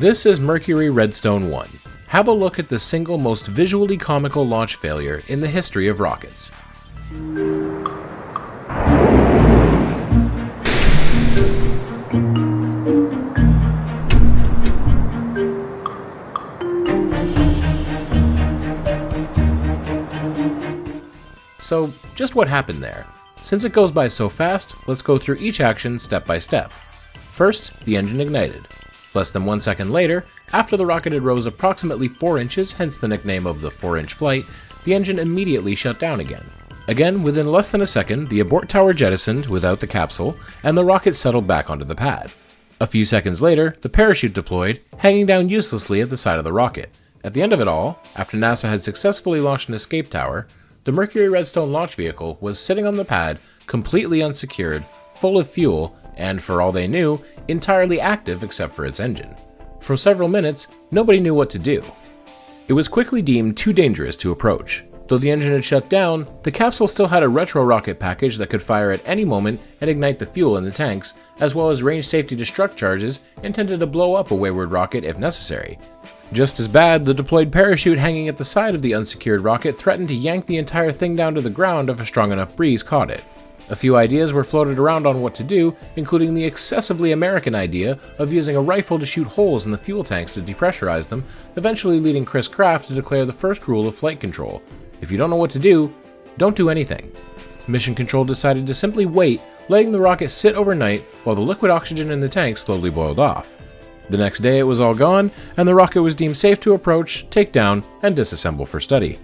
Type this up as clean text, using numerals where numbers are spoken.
This is Mercury Redstone 1. Have a look at the single most visually comical launch failure in the history of rockets. So, just what happened there? Since it goes by so fast, let's go through each action step by step. First, the engine ignited. Less than 1 second later, after the rocket had rose approximately 4 inches, hence the nickname of the 4-inch flight, the engine immediately shut down again. Again, within less than a second, the abort tower jettisoned without the capsule, and the rocket settled back onto the pad. A few seconds later, the parachute deployed, hanging down uselessly at the side of the rocket. At the end of it all, after NASA had successfully launched an escape tower, the Mercury Redstone launch vehicle was sitting on the pad, completely unsecured, full of fuel, and for all they knew, entirely active except for its engine. For several minutes, nobody knew what to do. It was quickly deemed too dangerous to approach. Though the engine had shut down, the capsule still had a retro rocket package that could fire at any moment and ignite the fuel in the tanks, as well as range safety destruct charges intended to blow up a wayward rocket if necessary. Just as bad, the deployed parachute hanging at the side of the unsecured rocket threatened to yank the entire thing down to the ground if a strong enough breeze caught it. A few ideas were floated around on what to do, including the excessively American idea of using a rifle to shoot holes in the fuel tanks to depressurize them, eventually leading Chris Kraft to declare the first rule of flight control: if you don't know what to do, don't do anything. Mission Control decided to simply wait, letting the rocket sit overnight while the liquid oxygen in the tank slowly boiled off. The next day it was all gone, and the rocket was deemed safe to approach, take down, and disassemble for study.